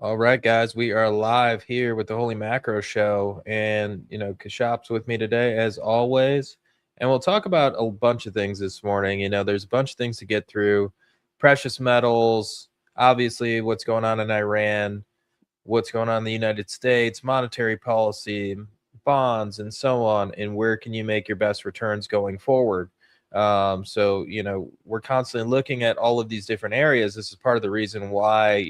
All right, guys, we are live here with the Holy Macro Show, and Kashop's with me today as always, and we'll talk about a bunch of things this morning. There's a bunch of things to get through: precious metals, obviously, what's going on in Iran, what's going on in the United States, monetary policy, bonds, and so on, and where can you make your best returns going forward. So we're constantly looking at all of these different areas. This is part of the reason why,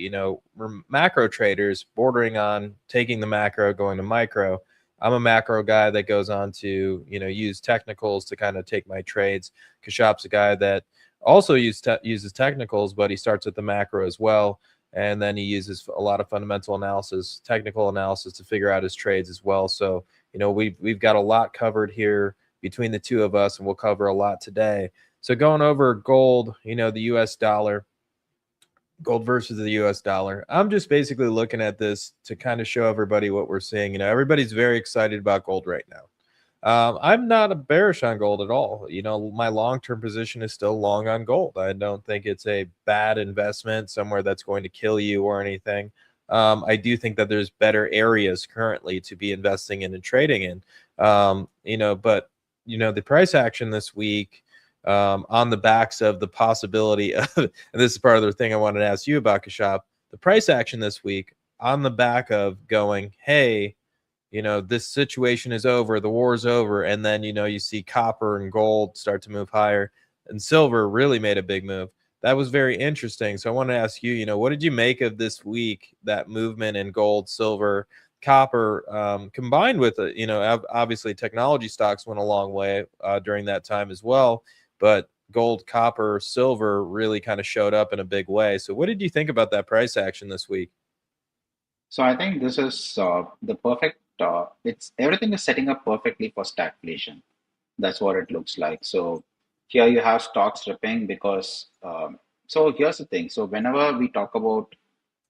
we're macro traders bordering on taking the macro, going to micro. I'm a macro guy that goes on to, use technicals to kind of take my trades. Kashop's a guy that also uses technicals, but he starts with the macro as well. And then he uses a lot of fundamental analysis, technical analysis to figure out his trades as well. So, we've got a lot covered here between the two of us, and we'll cover a lot today. So going over gold, the US dollar, gold versus the US dollar. I'm just basically looking at this to kind of show everybody what we're seeing. Everybody's very excited about gold right now. I'm not a bearish on gold at all. My long-term position is still long on gold. I don't think it's a bad investment somewhere that's going to kill you or anything. I do think that there's better areas currently to be investing in and trading in. But the price action this week, on the backs of the possibility of, and this is part of the thing I wanted to ask you about, Kashop, the price action this week on the back of going, hey, this situation is over, the war is over, and then, you see copper and gold start to move higher, and silver really made a big move. That was very interesting. So I want to ask you, what did you make of this week, that movement in gold, silver, copper, combined with, obviously technology stocks went a long way during that time as well, but gold, copper, silver really kind of showed up in a big way. So what did you think about that price action this week? So I think this is the perfect. It's everything is setting up perfectly for stagflation. That's what it looks like. So here you have stocks ripping because. So here's the thing. So whenever we talk about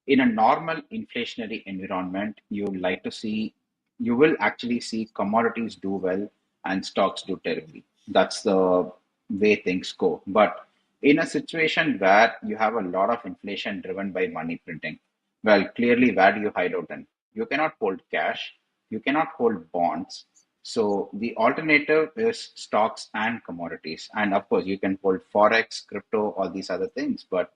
in a normal inflationary environment, you will actually see commodities do well and stocks do terribly. That's the way things go. But in a situation where you have a lot of inflation driven by money printing, well, clearly, where do you hide out in? You cannot hold cash, you cannot hold bonds. So the alternative is stocks and commodities. And of course, you can hold Forex, crypto, all these other things. But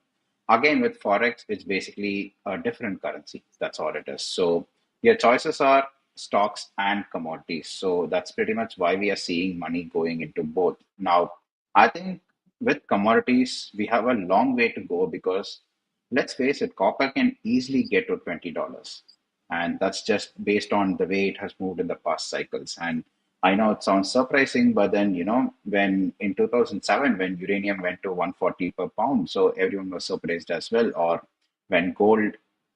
again, with Forex, it's basically a different currency. That's all it is. So your choices are stocks and commodities. So that's pretty much why we are seeing money going into both. Now, I think with commodities, we have a long way to go because let's face it, copper can easily get to $20. And that's just based on the way it has moved in the past cycles. And I know it sounds surprising, but then, when in 2007, when uranium went to 140 per pound, so everyone was surprised as well. Or when gold,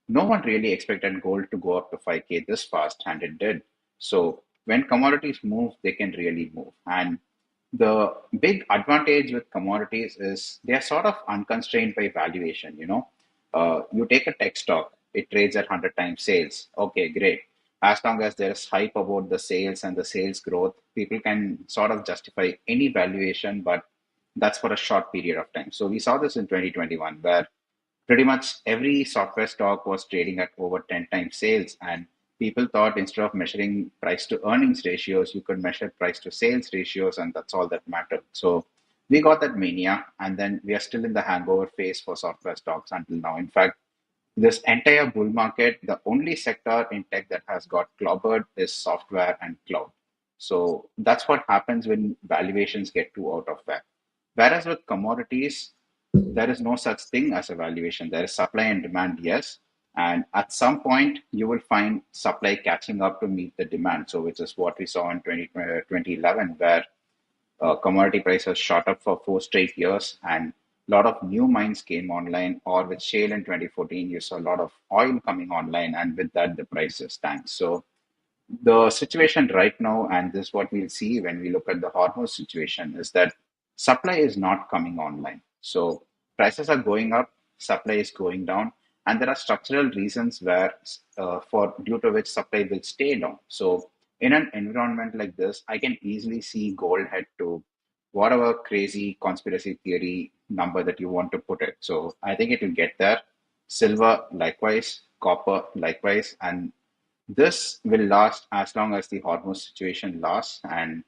no one really expected gold to go up to 5K this fast, and it did. So when commodities move, they can really move. And the big advantage with commodities is they are sort of unconstrained by valuation. You take a tech stock, it trades at 100 times sales. Okay, great. As long as there is hype about the sales and the sales growth, people can sort of justify any valuation, but that's for a short period of time. So we saw this in 2021, where pretty much every software stock was trading at over 10 times sales. And people thought instead of measuring price to earnings ratios, you could measure price to sales ratios, and that's all that mattered. So we got that mania, and then we are still in the hangover phase for software stocks until now. In fact, this entire bull market, the only sector in tech that has got clobbered is software and cloud. So that's what happens when valuations get too out of whack. Whereas with commodities, there is no such thing as a valuation. There is supply and demand, yes. And at some point, you will find supply catching up to meet the demand. So, which is what we saw in 2011, where commodity prices shot up for 4 straight years and a lot of new mines came online. Or with shale in 2014, you saw a lot of oil coming online, and with that, the prices tanked. So, the situation right now, and this is what we'll see when we look at the Hormuz situation, is that supply is not coming online. So prices are going up, supply is going down, and there are structural reasons where, for due to which supply will stay down. So in an environment like this, I can easily see gold head to whatever crazy conspiracy theory number that you want to put it. So I think it will get there. Silver, likewise. copper likewise, and this will last as long as the Hormuz situation lasts. And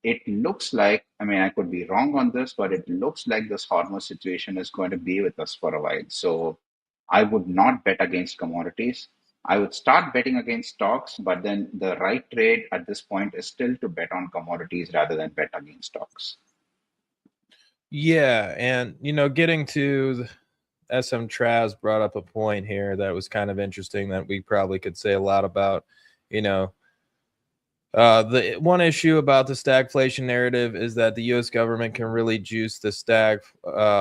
it looks like, I mean, I could be wrong on this, but it looks like this Hormuz situation is going to be with us for a while. So I would not bet against commodities. I would start betting against stocks, but then the right trade at this point is still to bet on commodities rather than bet against stocks. Yeah, and getting to SM Traz brought up a point here that was kind of interesting that we probably could say a lot about. You know, the one issue about the stagflation narrative is that the U.S. government can really juice the stag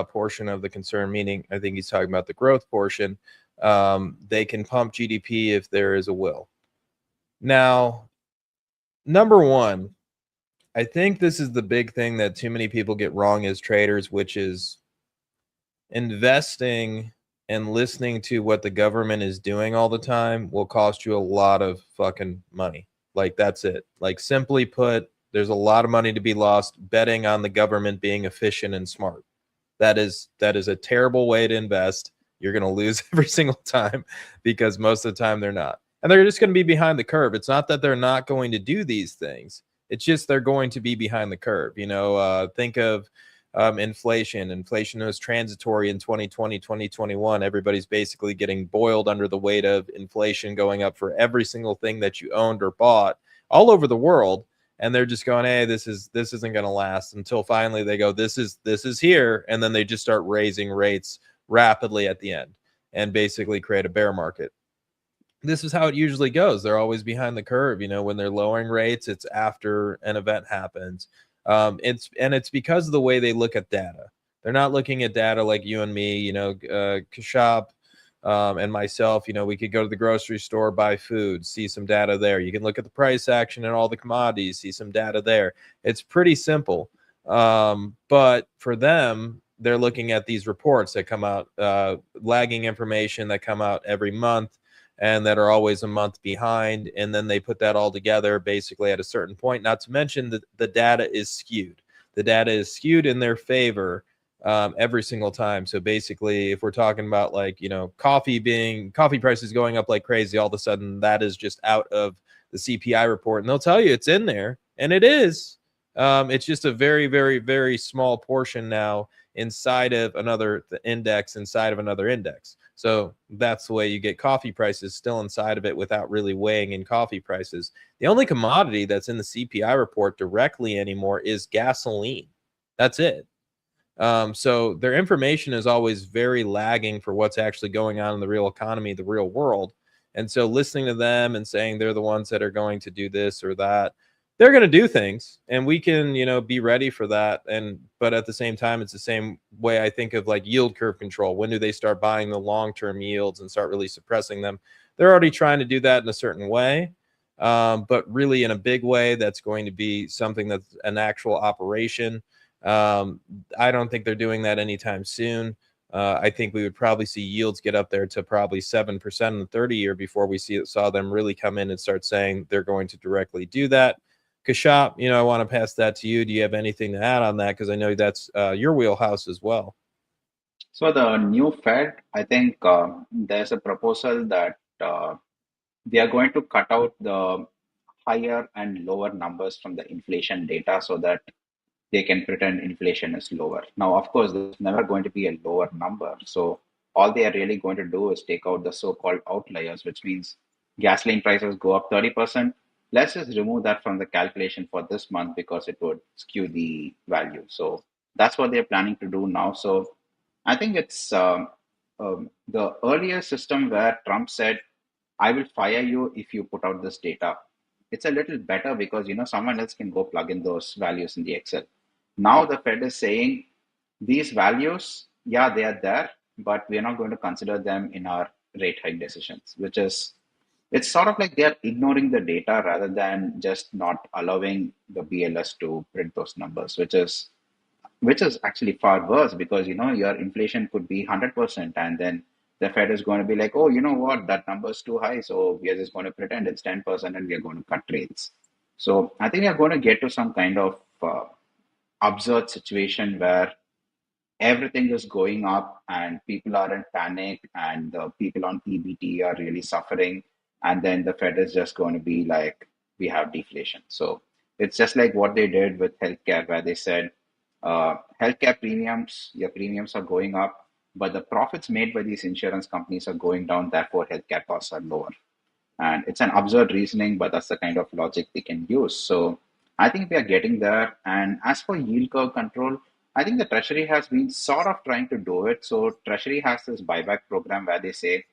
portion of the concern. Meaning, I think he's talking about the growth portion. They can pump GDP if there is a will. Now, number one, I think this is the big thing that too many people get wrong as traders, which is investing and listening to what the government is doing all the time will cost you a lot of fucking money. Like, that's it. Like, simply put, there's a lot of money to be lost betting on the government being efficient and smart. That is a terrible way to invest. You're going to lose every single time because most of the time they're not. And they're just going to be behind the curve. It's not that they're not going to do these things. It's just they're going to be behind the curve. Think of inflation. Inflation was transitory in 2020, 2021. Everybody's basically getting boiled under the weight of inflation going up for every single thing that you owned or bought all over the world. And they're just going, hey, this isn't going to last, until finally they go, this is here. And then they just start raising rates rapidly at the end and basically create a bear market. This is how it usually goes. They're always behind the curve. When they're lowering rates, it's after an event happens. It's because of the way they look at data. They're not looking at data like you and me. Kashop and myself. We could go to the grocery store, buy food, see some data there. You can look at the price action and all the commodities, see some data there. It's pretty simple. But for them, they're looking at these reports that come out, lagging information that come out every month, and that are always a month behind. And then they put that all together basically at a certain point. Not to mention that the data is skewed. The data is skewed in their favor every single time. So basically, if we're talking about coffee prices going up like crazy, all of a sudden that is just out of the CPI report. And they'll tell you it's in there. And it is. It's just a very, very, very small portion now inside of another index inside of another index. So that's the way you get coffee prices still inside of it without really weighing in coffee prices. The only commodity that's in the CPI report directly anymore is gasoline. That's it. So their information is always very lagging for what's actually going on in the real economy, the real world. And so listening to them and saying they're the ones that are going to do this or that, they're going to do things, and we can, be ready for that. But at the same time, it's the same way I think of like yield curve control. When do they start buying the long-term yields and start really suppressing them? They're already trying to do that in a certain way, but really in a big way that's going to be something that's an actual operation. I don't think they're doing that anytime soon. I think we would probably see yields get up there to probably 7% in the 30-year before we saw them really come in and start saying they're going to directly do that. Kashop, I want to pass that to you. Do you have anything to add on that? Because I know that's your wheelhouse as well. So the new Fed, I think there's a proposal that they are going to cut out the higher and lower numbers from the inflation data so that they can pretend inflation is lower. Now, of course, there's never going to be a lower number. So all they are really going to do is take out the so-called outliers, which means gasoline prices go up 30%. Let's just remove that from the calculation for this month because it would skew the value. So that's what they're planning to do now. So I think it's the earlier system where Trump said, I will fire you if you put out this data. It's a little better because someone else can go plug in those values in the Excel. Now the Fed is saying these values, yeah, they are there, but we are not going to consider them in our rate hike decisions, which is, it's sort of like they're ignoring the data rather than just not allowing the BLS to print those numbers, which is actually far worse because your inflation could be 100% and then the Fed is going to be like, oh, you know what, that number is too high, so we are just going to pretend it's 10% and we are going to cut rates. So I think we are going to get to some kind of absurd situation where everything is going up and people are in panic and the people on EBT are really suffering. And then the Fed is just going to be like, we have deflation. So it's just like what they did with healthcare, where they said, healthcare premiums, your premiums are going up, but the profits made by these insurance companies are going down. Therefore, healthcare costs are lower. And it's an absurd reasoning, but that's the kind of logic they can use. So I think we are getting there. And as for yield curve control, I think the Treasury has been sort of trying to do it. So Treasury has this buyback program where they say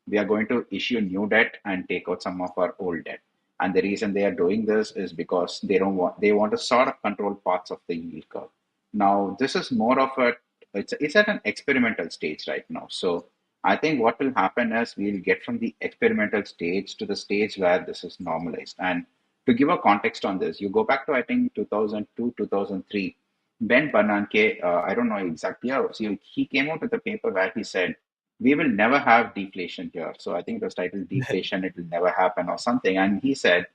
we are going to issue new debt and take out some of our old debt. And the reason they are doing this is because they want to sort of control parts of the yield curve. Now this is more of a it's at an experimental stage right now. So I think what will happen is we'll get from the experimental stage to the stage where this is normalized. And to give a context on this, you go back to I think 2002, 2003. Ben Bernanke, I don't know exact year, so he came out with a paper where he said, "We will never have deflation here." So I think it was titled "Deflation, It Will Never Happen" or something. And he said,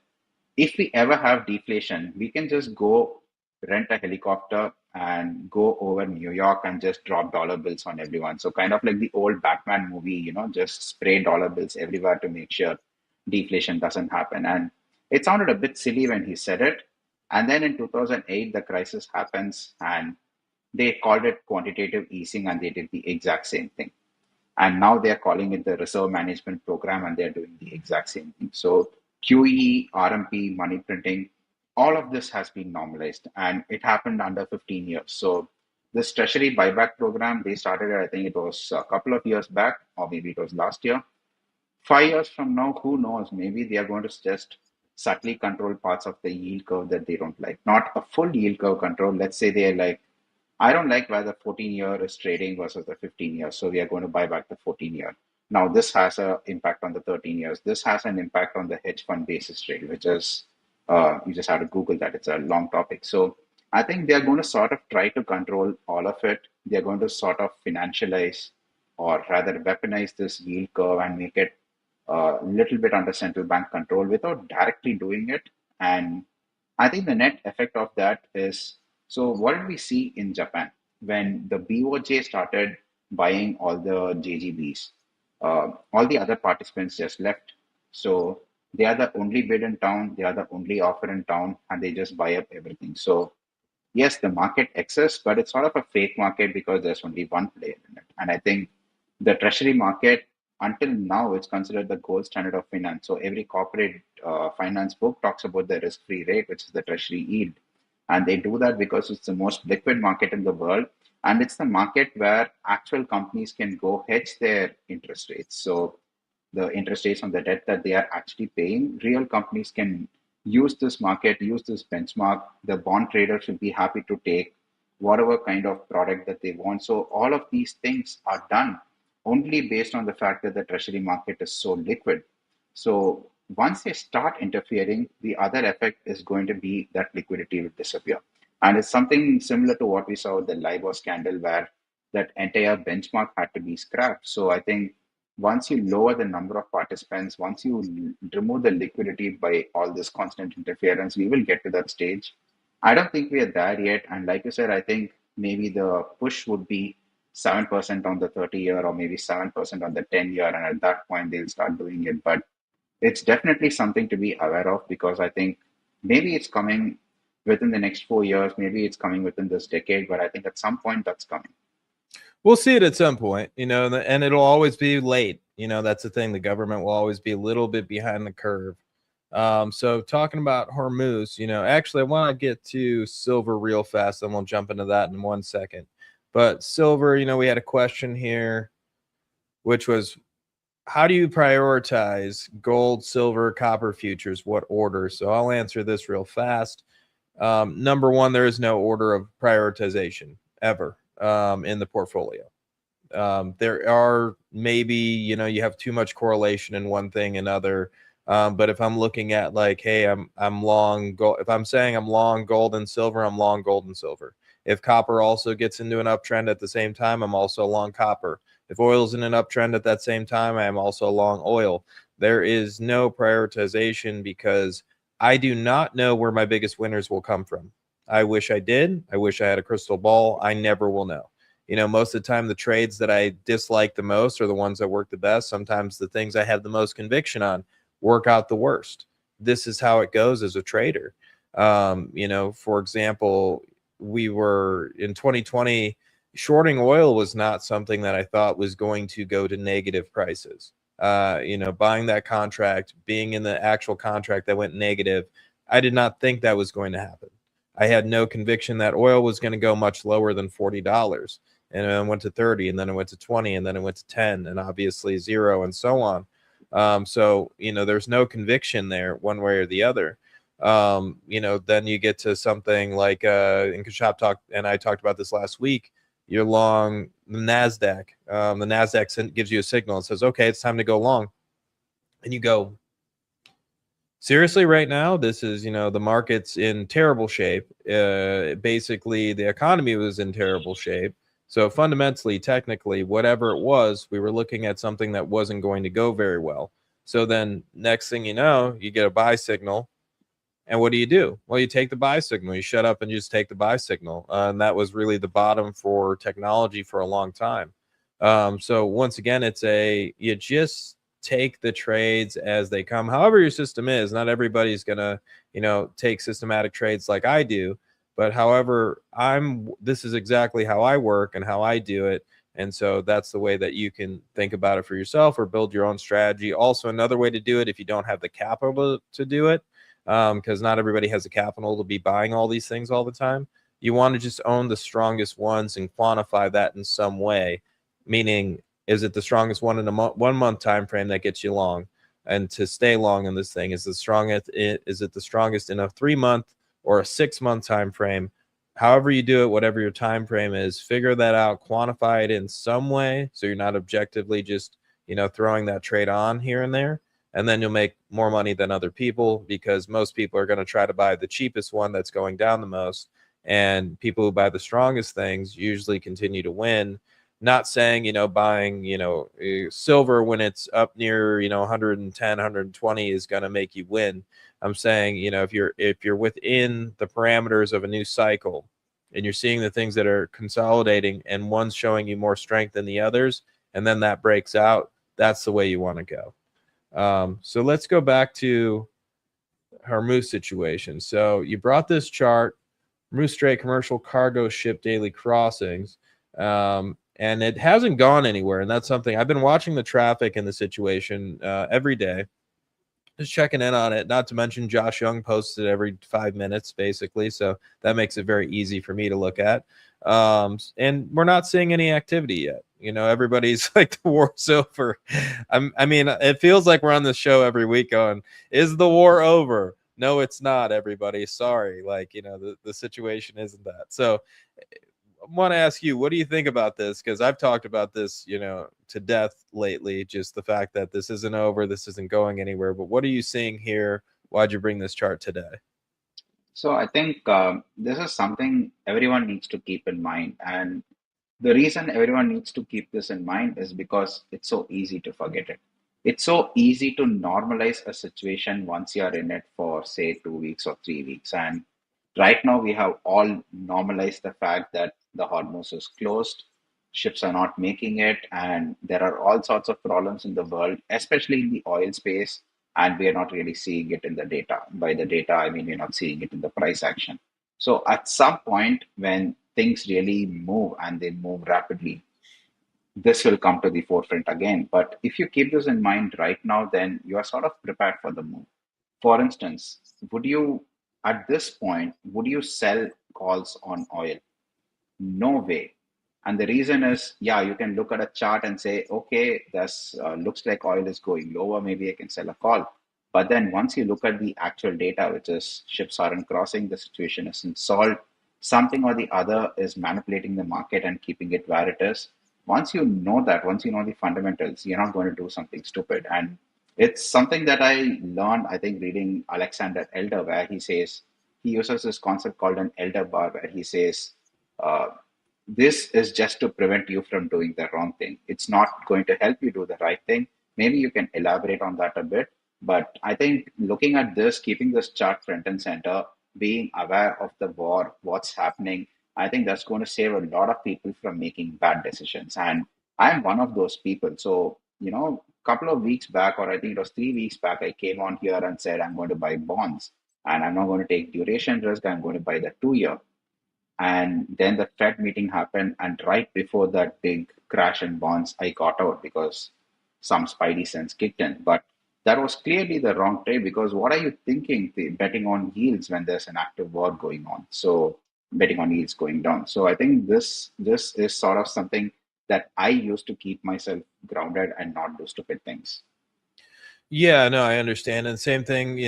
if we ever have deflation, we can just go rent a helicopter and go over New York and just drop dollar bills on everyone. So kind of like the old Batman movie, just spray dollar bills everywhere to make sure deflation doesn't happen. And it sounded a bit silly when he said it. And then in 2008, the crisis happens and they called it quantitative easing and they did the exact same thing. And now they're calling it the Reserve Management Program and they're doing the exact same thing. So QE, RMP, money printing, all of this has been normalized and it happened under 15 years. So this Treasury buyback program, they started, I think it was a couple of years back, or maybe it was last year. 5 years from now, who knows? Maybe they are going to just subtly control parts of the yield curve that they don't like. Not a full yield curve control. Let's say they're like, I don't like where the 14-year is trading versus the 15 years. So we are going to buy back the 14-year. Now, this has an impact on the 13 years. This has an impact on the hedge fund basis trade, which is, you just have to Google that. It's a long topic. So I think they're going to sort of try to control all of it. They're going to sort of financialize or rather weaponize this yield curve and make it a little bit under central bank control without directly doing it. And I think the net effect of that is, so what did we see in Japan when the BOJ started buying all the JGBs? All the other participants just left. So they are the only bid in town, they are the only offer in town, and they just buy up everything. So yes, the market exists, but it's sort of a fake market because there's only one player in it. And I think the treasury market, until now, it's considered the gold standard of finance. So every corporate finance book talks about the risk-free rate, which is the treasury yield. And they do that because it's the most liquid market in the world. And it's the market where actual companies can go hedge their interest rates. So the interest rates on the debt that they are actually paying, real companies can use this market, use this benchmark. The bond traders should be happy to take whatever kind of product that they want. So all of these things are done only based on the fact that the treasury market is so liquid. So once they start interfering, the other effect is going to be that liquidity will disappear. And it's something similar to what we saw with the LIBOR scandal, where that entire benchmark had to be scrapped. So I think once you lower the number of participants, once you remove the liquidity by all this constant interference, we will get to that stage. I don't think we are there yet. And like you said, I think maybe the push would be 7% on the 30-year or maybe 7% on the 10-year. And at that point, they'll start doing it. But it's definitely something to be aware of because I think maybe it's coming within the next 4 years, maybe it's coming within this decade, but I think at some point that's coming. We'll see it at some point, and it'll always be late. That's the thing. The government will always be a little bit behind the curve. So talking about Hormuz, actually I want to get to silver real fast, and we'll jump into that in 1 second. But silver, we had a question here, which was, how do you prioritize gold, silver, copper futures? What order? So I'll answer this real fast. Number one, there is no order of prioritization ever in the portfolio. There are maybe, you have too much correlation in one thing and other. But if I'm looking at like, hey, I'm long gold. If I'm saying I'm long gold and silver, I'm long gold and silver. If copper also gets into an uptrend at the same time, I'm also long copper. If oil's in an uptrend at that same time, I am also long oil. There is no prioritization because I do not know where my biggest winners will come from. I wish I did. I wish I had a crystal ball. I never will know. most of the time the trades that I dislike the most are the ones that work the best. Sometimes the things I have the most conviction on work out the worst. This is how it goes as a trader. For example, we were in 2020, shorting oil was not something that I thought was going to go to negative prices. Buying that contract, being in the actual contract that went negative, I did not think that was going to happen. I had no conviction that oil was going to go much lower than $40. And then it went to 30, and then it went to 20, and then it went to 10, and obviously 0, and so on. There's no conviction there one way or the other. Then you get to something like, and Kashop talked, and I talked about this last week, you're long the NASDAQ. The NASDAQ gives you a signal and says, okay, it's time to go long. And you go, seriously, right now, this is, the market's in terrible shape. Basically, the economy was in terrible shape. So fundamentally, technically, whatever it was, we were looking at something that wasn't going to go very well. So then next thing you know, you get a buy signal. And what do? Well, you take the buy signal. You shut up and you just take the buy signal. And that was really the bottom for technology for a long time. So once again, you just take the trades as they come. However your system is, not everybody's going to, take systematic trades like I do. But however, this is exactly how I work and how I do it. And so that's the way that you can think about it for yourself or build your own strategy. Also, another way to do it if you don't have the capital to do it, because not everybody has the capital to be buying all these things all the time. You want to just own the strongest ones and quantify that in some way. Meaning, is it the strongest one in a 1 month time frame that gets you long? And to stay long in this thing, is it the strongest in a 3 month or a 6 month time frame? However you do it, whatever your time frame is, figure that out, quantify it in some way, so you're not objectively just throwing that trade on here and there. And then you'll make more money than other people, because most people are going to try to buy the cheapest one that's going down the most. And people who buy the strongest things usually continue to win. Not saying, buying, silver when it's up near, 110, 120 is going to make you win. I'm saying, if you're within the parameters of a new cycle and you're seeing the things that are consolidating and one's showing you more strength than the others, and then that breaks out, that's the way you want to go. So let's go back to Hormuz situation. So you brought this chart, Hormuz Strait commercial cargo ship daily crossings, and it hasn't gone anywhere. And that's something I've been watching the traffic in the situation every day, just checking in on it. Not to mention Josh Young posts it every 5 minutes, basically. So that makes it very easy for me to look at. And we're not seeing any activity yet. Everybody's like, the war's over. It feels like we're on this show every week going, is the war over? No, it's not, everybody. Sorry. The situation isn't that. So I want to ask you, what do you think about this? Because I've talked about this, to death lately, just the fact that this isn't over, this isn't going anywhere. But what are you seeing here? Why'd you bring this chart today? So I think this is something everyone needs to keep in mind. And the reason everyone needs to keep this in mind is because it's so easy to forget it. It's so easy to normalize a situation once you're in it for, say, 2 weeks or 3 weeks. And right now, we have all normalized the fact that the Hormuz is closed, ships are not making it, and there are all sorts of problems in the world, especially in the oil space. And we are not really seeing it in the data. By the data, I mean we're not seeing it in the price action. So at some point, when things really move and they move rapidly, this will come to the forefront again. But if you keep this in mind right now, then you are sort of prepared for the move. For instance, would you, at this point, would you sell calls on oil? No way. And the reason is, yeah, you can look at a chart and say, okay, this looks like oil is going lower. Maybe I can sell a call. But then once you look at the actual data, which is ships aren't crossing, the situation isn't solved, something or the other is manipulating the market and keeping it where it is. Once you know that, once you know the fundamentals, you're not going to do something stupid. And it's something that I learned, I think, reading Alexander Elder, where he uses this concept called an elder bar, where he says, uh, this is just to prevent you from doing the wrong thing. It's not going to help you do the right thing. Maybe you can elaborate on that a bit. But I think looking at this, keeping this chart front and center, being aware of the war, what's happening, I think that's going to save a lot of people from making bad decisions. And I'm one of those people. So, a couple of weeks back, or I think it was 3 weeks back, I came on here and said, I'm going to buy bonds and I'm not going to take duration risk. I'm going to buy the 2 year. And then the Fed meeting happened. And right before that big crash in bonds, I got out because some spidey sense kicked in. But that was clearly the wrong trade because what are you thinking betting on yields when there's an active war going on? So betting on yields going down. So I think this is sort of something that I used to keep myself grounded and not do stupid things. Yeah, no, I understand. And same thing,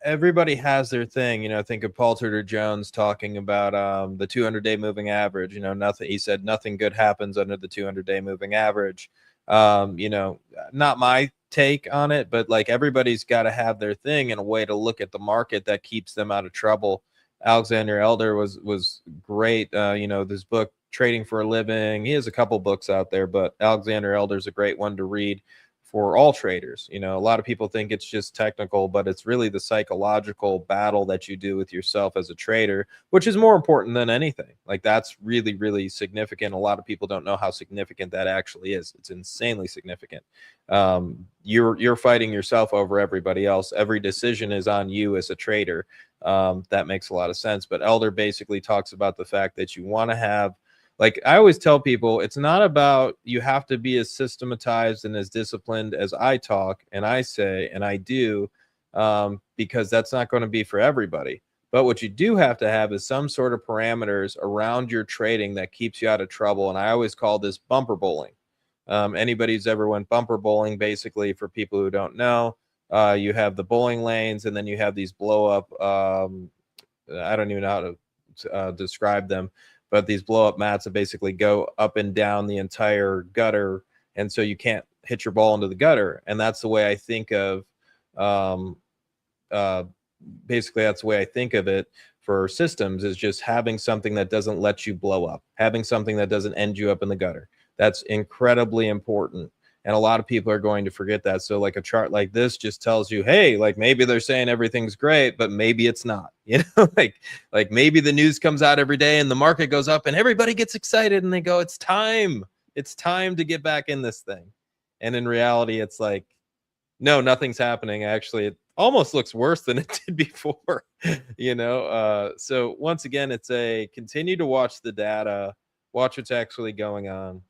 everybody has their thing. Think of Paul Tudor Jones talking about the 200-day moving average. Nothing. He said nothing good happens under the 200-day moving average. Not my take on it, but like everybody's got to have their thing and a way to look at the market that keeps them out of trouble. Alexander Elder was great. This book Trading for a Living. He has a couple books out there, but Alexander Elder's a great one to read for all traders. A lot of people think it's just technical, but it's really the psychological battle that you do with yourself as a trader, which is more important than anything. Like that's really, really significant. A lot of people don't know how significant that actually is. It's insanely significant. You're fighting yourself over everybody else. Every decision is on you as a trader. That makes a lot of sense. But Elder basically talks about the fact that you want to have, like I always tell people, it's not about you have to be as systematized and as disciplined as I talk and I say and I do, because that's not going to be for everybody. But what you do have to have is some sort of parameters around your trading that keeps you out of trouble. And I always call this bumper bowling. Anybody who's ever went bumper bowling, basically, for people who don't know, you have the bowling lanes and then you have these blow up. I don't even know how to describe them, but these blow up mats that basically go up and down the entire gutter. And so you can't hit your ball into the gutter. And that's the way I think of, basically that's the way I think of it for systems, is just having something that doesn't let you blow up, having something that doesn't end you up in the gutter. That's incredibly important. And a lot of people are going to forget that. So like a chart like this just tells you, hey, like maybe they're saying everything's great, but maybe it's not, like maybe the news comes out every day and the market goes up and everybody gets excited and they go, it's time to get back in this thing. And in reality, it's like, no, nothing's happening. Actually, it almost looks worse than it did before, So once again, it's continue to watch the data, watch what's actually going on.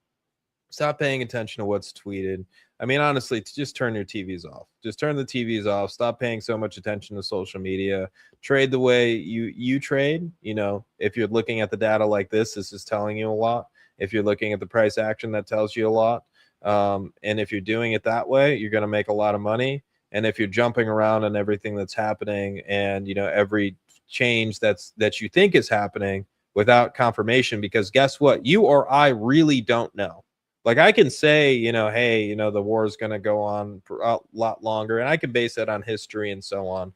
Stop paying attention to what's tweeted. I mean, honestly, just turn your TVs off. Just turn the TVs off. Stop paying so much attention to social media. Trade the way you trade. If you're looking at the data like this is telling you a lot. If you're looking at the price action, that tells you a lot. And if you're doing it that way, you're going to make a lot of money. And if you're jumping around on everything that's happening and, every change that you think is happening without confirmation, because guess what? You or I really don't know. Like I can say, hey, the war is going to go on for a lot longer, and I can base that on history and so on.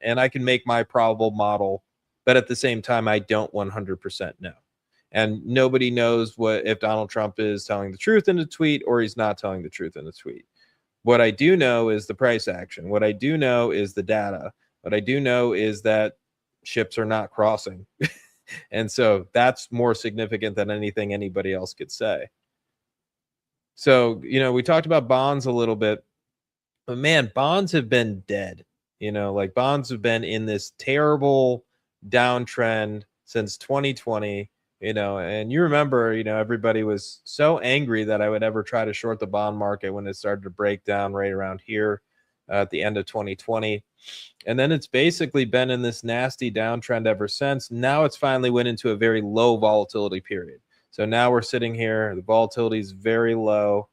And I can make my probable model, but at the same time, I don't 100% know. And nobody knows if Donald Trump is telling the truth in a tweet or he's not telling the truth in a tweet. What I do know is the price action. What I do know is the data. What I do know is that ships are not crossing. And so that's more significant than anything anybody else could say. So, we talked about bonds a little bit, but man, bonds have been dead. Like bonds have been in this terrible downtrend since 2020, and you remember, everybody was so angry that I would ever try to short the bond market when it started to break down right around here at the end of 2020. And then it's basically been in this nasty downtrend ever since. Now it's finally went into a very low volatility period. So now we're sitting here, the volatility is very low.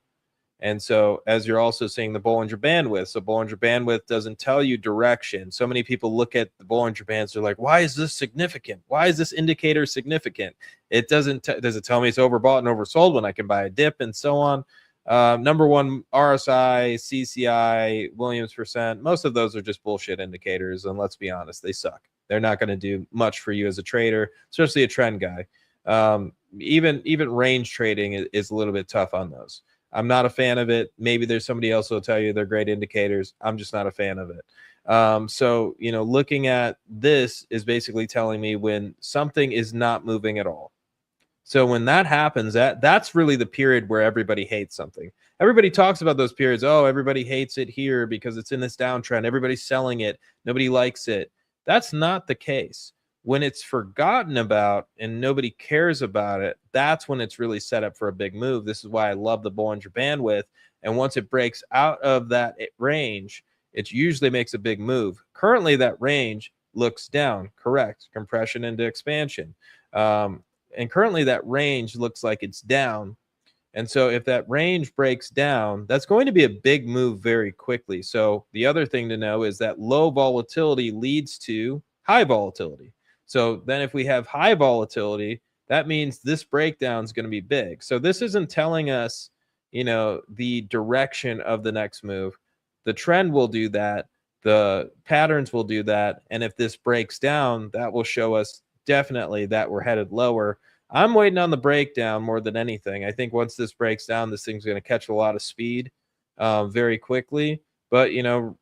And so as you're also seeing the Bollinger Bandwidth, so Bollinger Bandwidth doesn't tell you direction. So many people look at the Bollinger Bands, they're like, why is this significant? Why is this indicator significant? It does it tell me it's overbought and oversold when I can buy a dip and so on. Number one, RSI, CCI, Williams percent, most of those are just bullshit indicators. And let's be honest, they suck. They're not going to do much for you as a trader, especially a trend guy. Even range trading is a little bit tough on those. I'm not a fan of it. Maybe there's somebody else who'll tell you they're great indicators. I'm just not a fan of it. So, looking at this is basically telling me when something is not moving at all. So when that happens, that's really the period where everybody hates something. Everybody talks about those periods. Oh, everybody hates it here because it's in this downtrend. Everybody's selling it. Nobody likes it. That's not the case. When it's forgotten about and nobody cares about it, that's when it's really set up for a big move. This is why I love the Bollinger Bandwidth. And once it breaks out of that range, it usually makes a big move. Currently, that range looks down. Correct. Compression into expansion. And currently that range looks like it's down. And so if that range breaks down, that's going to be a big move very quickly. So the other thing to know is that low volatility leads to high volatility. So then if we have high volatility, that means this breakdown is going to be big. So this isn't telling us, the direction of the next move. The trend will do that. The patterns will do that. And if this breaks down, that will show us definitely that we're headed lower. I'm waiting on the breakdown more than anything. I think once this breaks down, this thing's going to catch a lot of speed very quickly. But,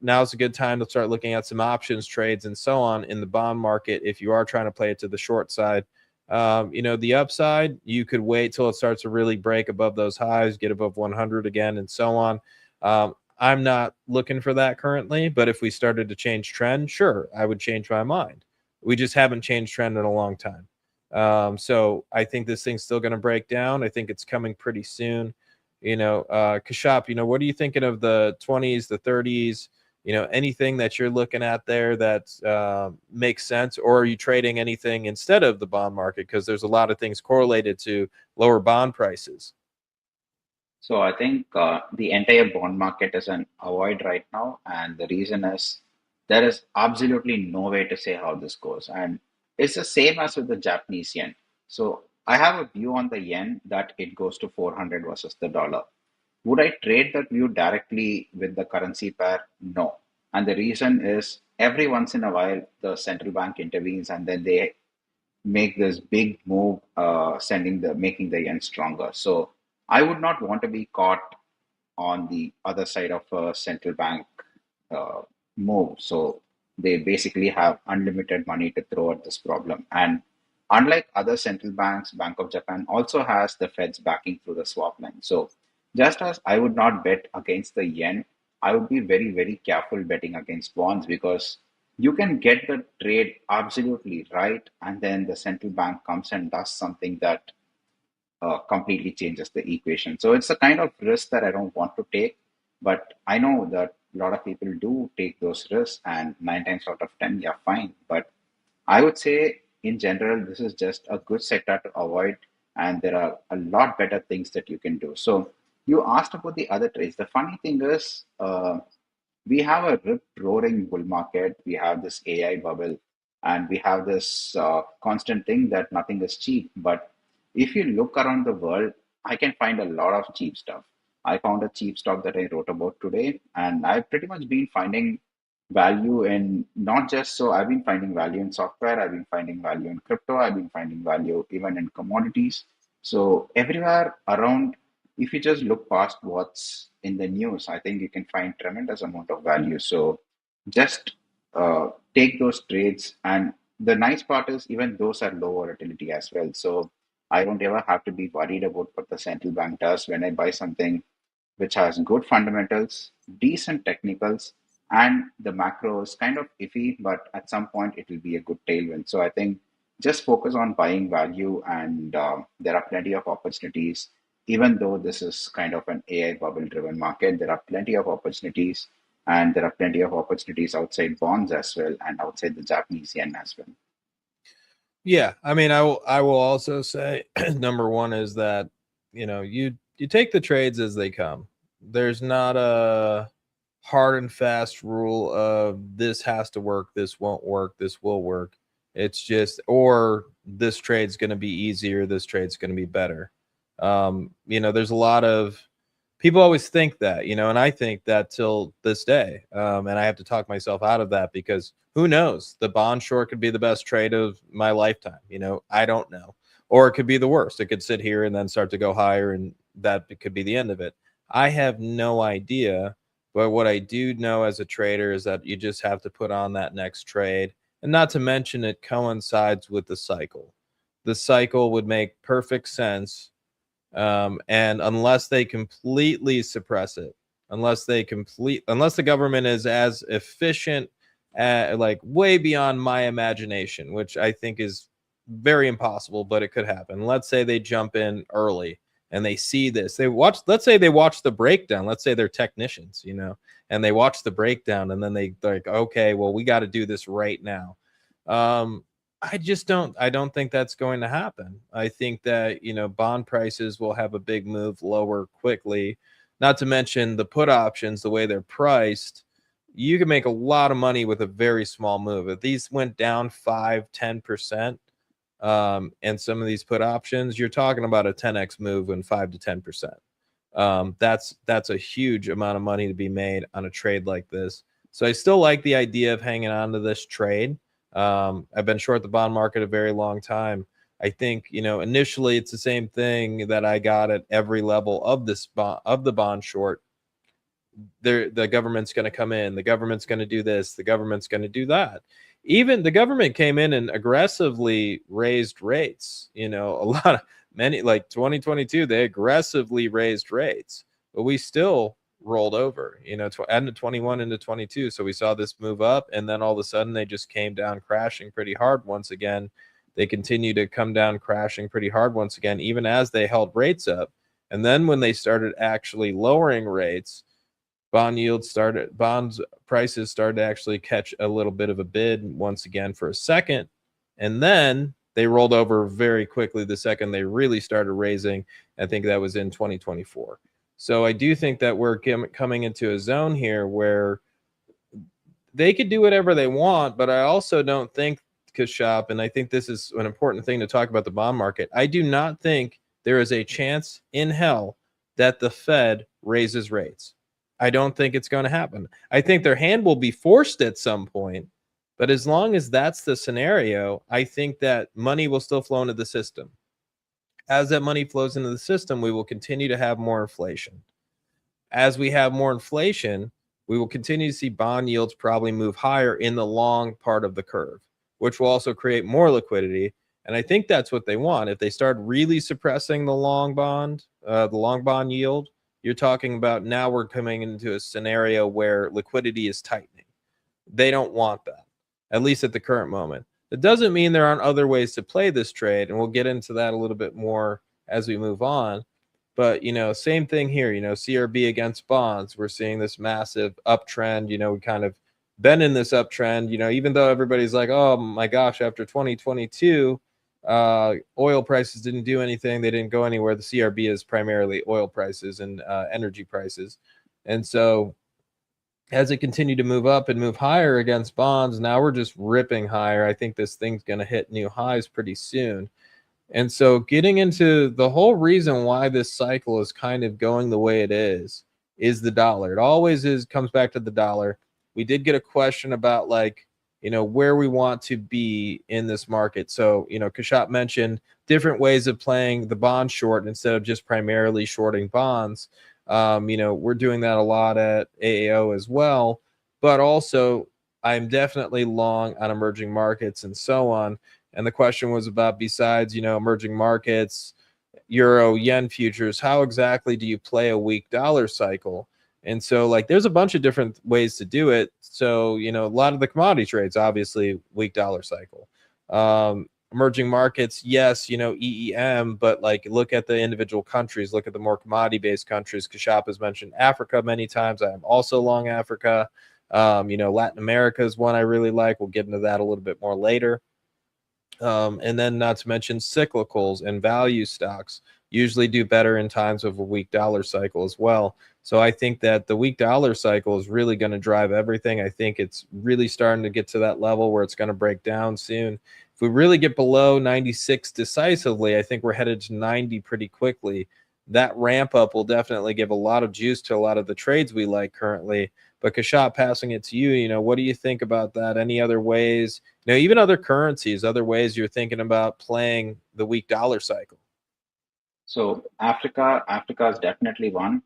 now's a good time to start looking at some options trades and so on in the bond market if you are trying to play it to the short side. The upside, you could wait till it starts to really break above those highs, get above 100 again, and so on. I'm not looking for that currently, but if we started to change trend, sure, I would change my mind. We just haven't changed trend in a long time. So I think this thing's still going to break down. I think it's coming pretty soon. Kashop, what are you thinking of the 20s, the 30s? Anything that you're looking at there that makes sense, or are you trading anything instead of the bond market? Because there's a lot of things correlated to lower bond prices. So I think the entire bond market is an avoid right now, and the reason is there is absolutely no way to say how this goes, and it's the same as with the Japanese yen. So I have a view on the yen that it goes to 400 versus the dollar. Would I trade that view directly with the currency pair? No. And the reason is every once in a while the central bank intervenes and then they make this big move, making the yen stronger. So I would not want to be caught on the other side of a central bank uh, move. So they basically have unlimited money to throw at this problem. And unlike other central banks, Bank of Japan also has the Fed's backing through the swap line. So just as I would not bet against the yen, I would be very, very careful betting against bonds because you can get the trade absolutely right, and then the central bank comes and does something that completely changes the equation. So it's a kind of risk that I don't want to take, but I know that a lot of people do take those risks, and 9 times out of 10, yeah, fine. But I would say in general, this is just a good sector to avoid, and there are a lot better things that you can do. So you asked about the other trades. The funny thing is, we have a rip roaring bull market. We have this AI bubble, and we have this constant thing that nothing is cheap. But if you look around the world, I can find a lot of cheap stuff. I found a cheap stock that I wrote about today, and I've pretty much been finding value in not just so I've been finding value in software, I've been finding value in crypto, I've been finding value even in commodities. So everywhere around, if you just look past what's in the news, I think you can find tremendous amount of value. So just take those trades, and the nice part is even those are low volatility as well. So I don't ever have to be worried about what the central bank does when I buy something which has good fundamentals, decent technicals, and the macro is kind of iffy, but at some point it will be a good tailwind. So I think just focus on buying value, and there are plenty of opportunities. Even though this is kind of an AI bubble driven market, there are plenty of opportunities, and there are plenty of opportunities outside bonds as well, and outside the Japanese yen as well. Yeah, I mean, I will also say number one is that you take the trades as they come. There's not a hard and fast rule of this has to work, this won't work, this will work. It's just or this trade's going to be easier, this trade's going to be better. There's a lot of people always think that, and I think that till this day. And I have to talk myself out of that because who knows? The bond short could be the best trade of my lifetime. I don't know. Or it could be the worst. It could sit here and then start to go higher, and that could be the end of it. I have no idea. But what I do know as a trader is that you just have to put on that next trade. And not to mention, it coincides with the cycle. The cycle would make perfect sense. And unless they completely suppress it, unless the government is as efficient, like way beyond my imagination, which I think is very impossible, but it could happen. Let's say they jump in early and they see this. Let's say they watch the breakdown. Let's say they're technicians, and they watch the breakdown and then they're like, okay, well, we got to do this right now. Um, I don't think that's going to happen. I think that, bond prices will have a big move lower quickly. Not to mention the put options, the way they're priced, you can make a lot of money with a very small move. If these went down 5-10%, and some of these put options, you're talking about a 10x move in 5 to 10%. That's a huge amount of money to be made on a trade like this. So I still like the idea of hanging on to this trade. I've been short the bond market a very long time. I think, initially it's the same thing that I got at every level of the bond short. The government's going to come in, the government's going to do this, the government's going to do that. Even the government came in and aggressively raised rates. Many, like 2022, they aggressively raised rates, but we still rolled over, end of 21 into 22. So we saw this move up, and then all of a sudden they just came down crashing pretty hard once again. They continue to come down crashing pretty hard once again, even as they held rates up. And then when they started actually lowering rates, bonds prices started to actually catch a little bit of a bid once again for a second. And then they rolled over very quickly the second they really started raising. I think that was in 2024. So I do think that we're coming into a zone here where they could do whatever they want, but I also don't think, Kashop, and I think this is an important thing to talk about the bond market, I do not think there is a chance in hell that the Fed raises rates. I don't think it's going to happen. I think their hand will be forced at some point, but as long as that's the scenario, I think that money will still flow into the system. As that money flows into the system, we will continue to have more inflation. As we have more inflation, we will continue to see bond yields probably move higher in the long part of the curve, which will also create more liquidity. And I think that's what they want. If they start really suppressing the long bond yield, you're talking about now we're coming into a scenario where liquidity is tightening. They don't want that, at least at the current moment. It doesn't mean there aren't other ways to play this trade, and we'll get into that a little bit more as we move on. But, same thing here, CRB against bonds. We're seeing this massive uptrend. We kind of been in this uptrend, even though everybody's like, oh my gosh, after 2022, oil prices didn't do anything. They didn't go anywhere. The CRB is primarily oil prices and energy prices. And so as it continued to move up and move higher against bonds, now we're just ripping higher. I think this thing's going to hit new highs pretty soon. And so getting into the whole reason why this cycle is kind of going the way it is the dollar. It always comes back to the dollar. We did get a question about where we want to be in this market. So, Kashop mentioned different ways of playing the bond short instead of just primarily shorting bonds. We're doing that a lot at AAO as well, but also I'm definitely long on emerging markets and so on. And the question was about, besides, emerging markets, euro, yen futures, how exactly do you play a weak dollar cycle? And so there's a bunch of different ways to do it. So, a lot of the commodity trades, obviously weak dollar cycle. Emerging markets, yes, EEM, but look at the individual countries, look at the more commodity based countries. Kashop has mentioned Africa many times. I am also long Africa. Latin America is one I really like. We'll get into that a little bit more later. And then not to mention cyclicals and value stocks usually do better in times of a weak dollar cycle as well. So I think that the weak dollar cycle is really going to drive everything. I think it's really starting to get to that level where it's going to break down soon. If we really get below 96 decisively, I think we're headed to 90 pretty quickly. That ramp up will definitely give a lot of juice to a lot of the trades we like currently. But Kashop, passing it to you, what do you think about that? Any other ways, even other currencies, other ways you're thinking about playing the weak dollar cycle? So Africa is definitely one.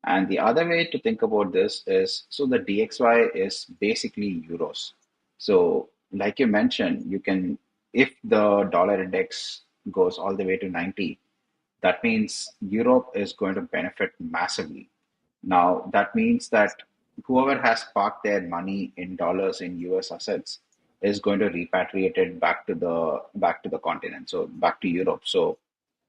And the other way to think about this is so the DXY is basically euros. So, like you mentioned, you can, if the dollar index goes all the way to 90, that means Europe is going to benefit massively. Now, that means that whoever has parked their money in dollars in US assets is going to repatriate it back to the continent, so back to Europe. So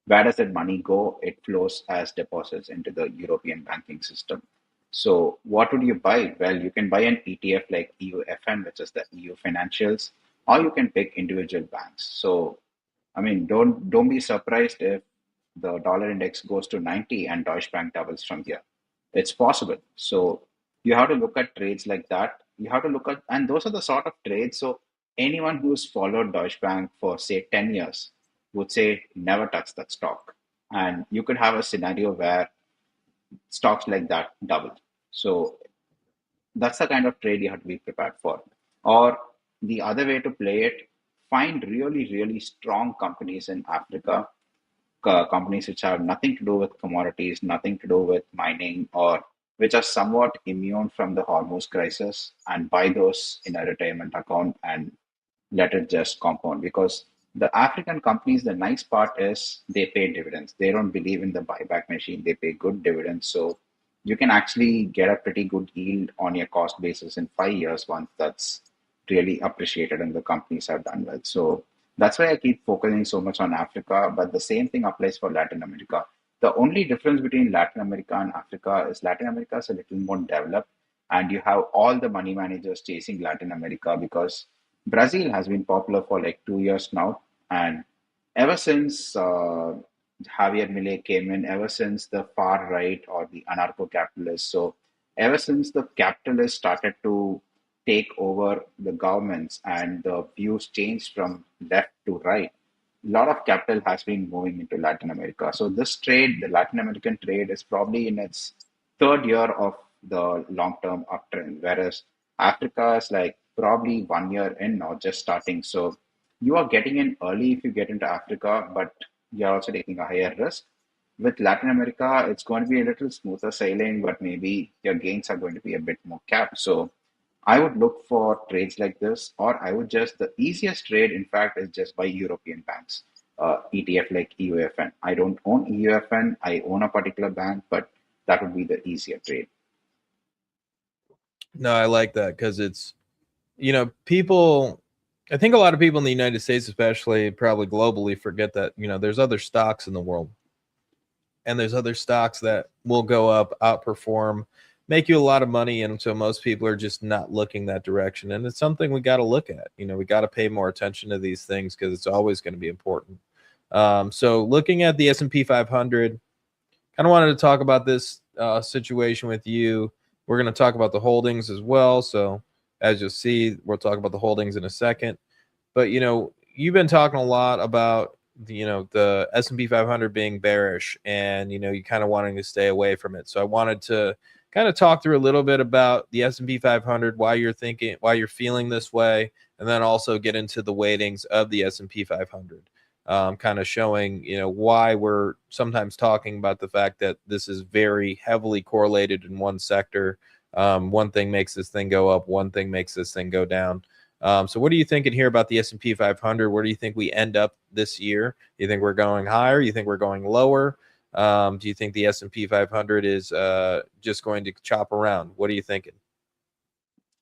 where does that money go? It flows as deposits into the European banking system. So what would you buy? Well, you can buy an ETF like EUFN, which is the EU financials, or you can pick individual banks. So I mean, don't be surprised if the dollar index goes to 90 and Deutsche Bank doubles from here. It's possible. So you have to look at trades like that. You have to look at, and those are the sort of trades. So anyone who's followed Deutsche Bank for say 10 years would say never touch that stock. And you could have a scenario where stocks like that double. So that's the kind of trade you have to be prepared for. Or the other way to play it, find really, really strong companies in Africa, companies which have nothing to do with commodities, nothing to do with mining, or which are somewhat immune from the Hormuz crisis, and buy those in a retirement account and let it just compound. Because the African companies, the nice part is they pay dividends. They don't believe in the buyback machine. They pay good dividends. So you can actually get a pretty good yield on your cost basis in 5 years once that's really appreciated and the companies have done well. So that's why I keep focusing so much on Africa. But the same thing applies for Latin America. The only difference between Latin America and Africa is Latin America is a little more developed, and you have all the money managers chasing Latin America because Brazil has been popular for like 2 years now, and ever since Javier Milei came in, ever since the far right or the anarcho-capitalists, so ever since the capitalists started to take over the governments and the views changed from left to right, a lot of capital has been moving into Latin America. So this trade, the Latin American trade, is probably in its third year of the long-term uptrend, whereas Africa is like probably 1 year in now, just starting. So you are getting in early if you get into Africa, but you're also taking a higher risk. With Latin America, it's going to be a little smoother sailing, but maybe your gains are going to be a bit more capped. So I would look for trades like this, or I would just, the easiest trade, in fact, is just buy European banks, ETF like EUFN. I don't own EUFN, I own a particular bank, but that would be the easier trade. No, I like that because it's, people, I think a lot of people in the United States, especially probably globally, forget that, there's other stocks in the world, and there's other stocks that will go up, outperform, make you a lot of money. And so most people are just not looking that direction. And it's something we got to look at. We got to pay more attention to these things because it's always going to be important. So looking at the S&P 500, kind of wanted to talk about this situation with you. We're going to talk about the holdings as well. So as you'll see, we'll talk about the holdings in a second. But you've been talking a lot about the S&P 500 being bearish, and you kind of wanting to stay away from it. So I wanted to kind of talk through a little bit about the S&P 500, why you're feeling this way, and then also get into the weightings of the S&P 500. Kind of showing why we're sometimes talking about the fact that this is very heavily correlated in one sector. One thing makes this thing go up, one thing makes this thing go down. So what are you thinking here about the S&P 500? Where do you think we end up this year? You think we're going higher? You think we're going lower? Do you think the S&P 500 is just going to chop around? What are you thinking?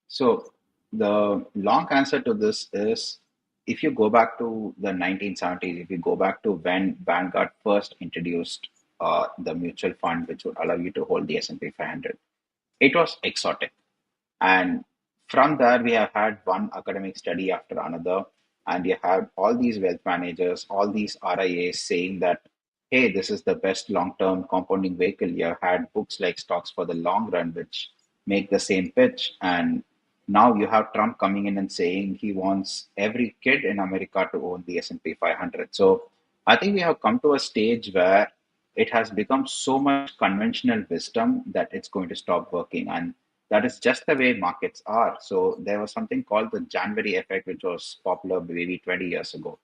So the long answer to this is if you go back to the 1970s, if you go back to when Vanguard first introduced the mutual fund, which would allow you to hold the S&P 500, it was exotic. And from there, we have had one academic study after another, and you have all these wealth managers, all these RIAs saying that, hey, this is the best long term compounding vehicle. You have had books like Stocks for the Long Run, which make the same pitch. And now you have Trump coming in and saying he wants every kid in America to own the S&P 500. So I think we have come to a stage where it has become so much conventional wisdom that it's going to stop working. And that is just the way markets are. So there was something called the January effect, which was popular maybe 20 years ago.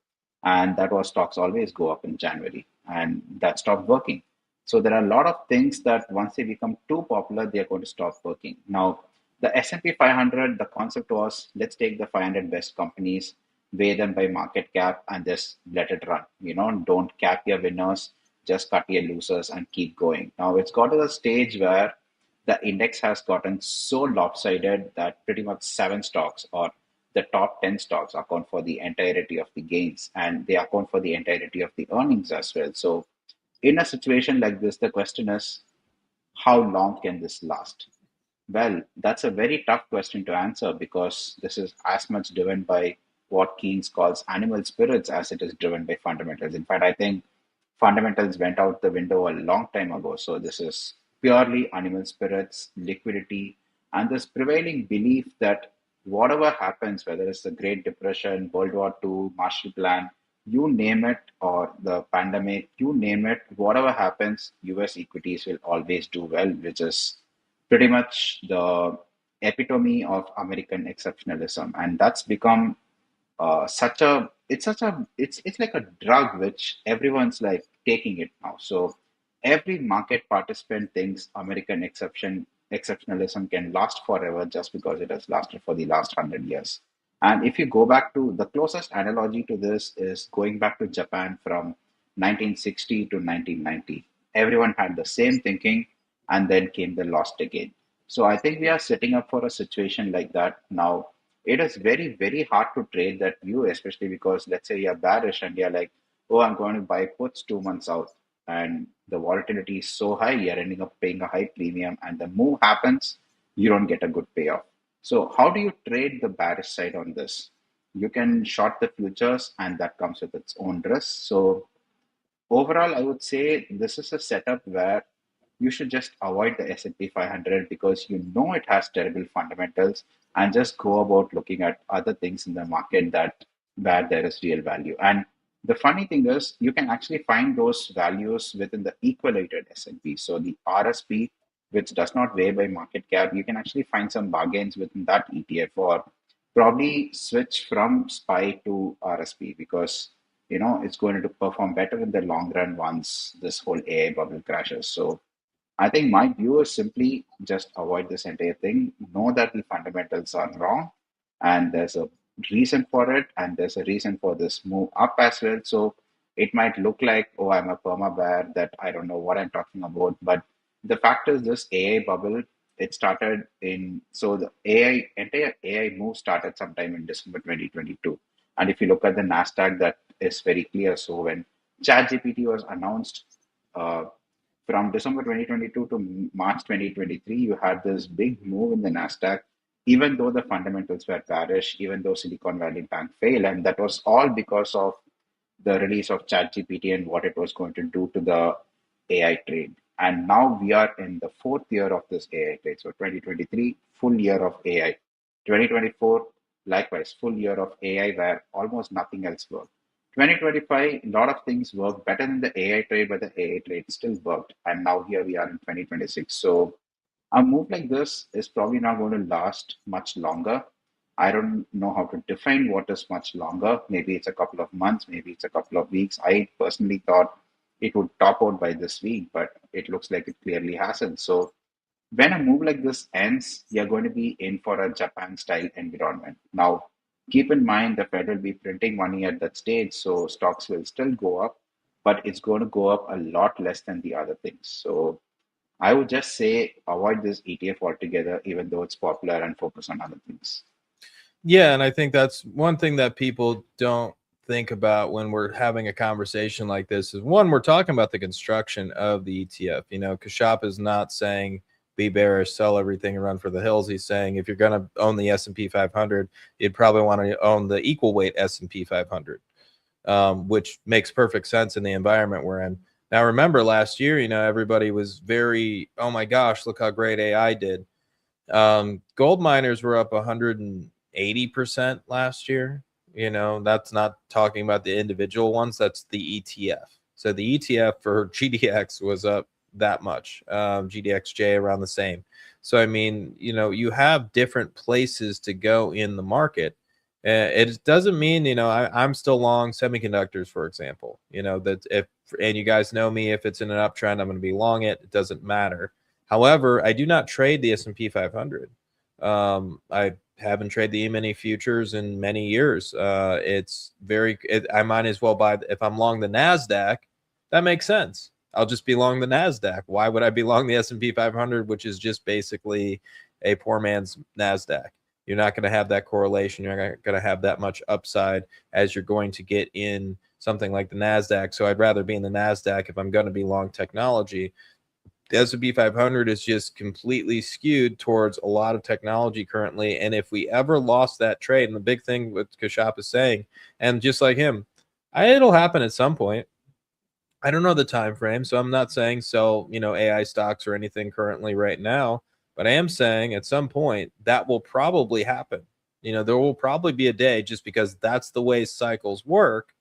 And that was stocks always go up in January. And that stopped working. So there are a lot of things that once they become too popular, they're going to stop working. Now, the S&P 500, the concept was let's take the 500 best companies, weigh them by market cap, and just let it run. Don't cap your winners, just cut your losers and keep going. Now, it's got to the stage where the index has gotten so lopsided that pretty much seven stocks or the top 10 stocks account for the entirety of the gains and they account for the entirety of the earnings as well. So, in a situation like this, the question is how long can this last? Well, that's a very tough question to answer because this is as much driven by what Keynes calls animal spirits as it is driven by fundamentals. In fact, I think fundamentals went out the window a long time ago. So this is purely animal spirits, liquidity, and this prevailing belief that whatever happens, whether it's the Great Depression, World War II, Marshall Plan, you name it, or the pandemic, you name it, whatever happens, US equities will always do well, which is pretty much the epitome of American exceptionalism. And that's become it's like a drug which everyone's like taking it now. So every market participant thinks American exceptionalism can last forever just because it has lasted for the last 100 years. And if you go back to the closest analogy to this is going back to Japan from 1960 to 1990. Everyone had the same thinking, and then came the lost decade. So I think we are setting up for a situation like that now. It is very, very hard to trade that view, especially because let's say you're bearish and you're like, oh, I'm going to buy puts 2 months out, and the volatility is so high, you're ending up paying a high premium, and the move happens, you don't get a good payoff. So, how do you trade the bearish side on this? You can short the futures, and that comes with its own risk. So, overall, I would say this is a setup where you should just avoid the S&P 500 because you know it has terrible fundamentals and just go about looking at other things in the market that where there is real value. And the funny thing is you can actually find those values within the equalated S&P. So the RSP, which does not weigh by market cap, you can actually find some bargains within that ETF or probably switch from SPY to RSP because it's going to perform better in the long run once this whole AI bubble crashes. So I think my view is simply just avoid this entire thing. Know that the fundamentals are wrong, and there's a reason for it, and there's a reason for this move up as well. So it might look like, oh, I'm a perma bear that I don't know what I'm talking about. But the fact is, this AI bubble, it started in so the entire AI move started sometime in December 2022. And if you look at the Nasdaq, that is very clear. So when ChatGPT was announced. Uh, from December 2022 to March 2023, you had this big move in the Nasdaq, even though the fundamentals were bearish, even though Silicon Valley Bank failed, and that was all because of the release of ChatGPT and what it was going to do to the AI trade. And now we are in the fourth year of this AI trade. So 2023, full year of AI. 2024, likewise, full year of AI where almost nothing else worked. 2025, a lot of things worked better than the AI trade, but the AI trade still worked. And now here we are in 2026. So a move like this is probably not going to last much longer. I don't know how to define what is much longer. Maybe it's a couple of months, maybe it's a couple of weeks. I personally thought it would top out by this week, but it looks like it clearly hasn't. So when a move like this ends, you're going to be in for a Japan style environment. Now, keep in mind the Fed will be printing money at that stage, so stocks will still go up, but it's going to go up a lot less than the other things. So I would just say avoid this ETF altogether, even though it's popular, and focus on other things. Yeah, and I think that's one thing that people don't think about when we're having a conversation like this is one, we're talking about the construction of the ETF. Kashap is not saying be bearish, sell everything and run for the hills. He's saying if you're going to own the S&P 500, you'd probably want to own the equal weight S&P 500, which makes perfect sense in the environment we're in. Now, remember last year, everybody was very, oh my gosh, look how great AI did. Gold miners were up 180% last year. That's not talking about the individual ones. That's the ETF. So the ETF for GDX was up that much. GDXJ around the same. So, I mean, you have different places to go in the market. It doesn't mean, I'm still long semiconductors, for example. That if, and you guys know me, if it's in an uptrend, I'm going to be long it. It doesn't matter. However, I do not trade the S&P 500. I haven't traded the E-mini futures in many years. I might as well buy, if I'm long the NASDAQ, that makes sense. I'll just be long the NASDAQ. Why would I be long the S&P 500, which is just basically a poor man's NASDAQ? You're not going to have that correlation. You're not going to have that much upside as you're going to get in something like the NASDAQ. So I'd rather be in the NASDAQ if I'm going to be long technology. The S&P 500 is just completely skewed towards a lot of technology currently. And if we ever lost that trade, and the big thing what Kashap is saying, and just like him, it'll happen at some point. I don't know the time frame, so I'm not saying sell, AI stocks or anything currently right now, but I am saying at some point that will probably happen. There will probably be a day, just because that's the way cycles work,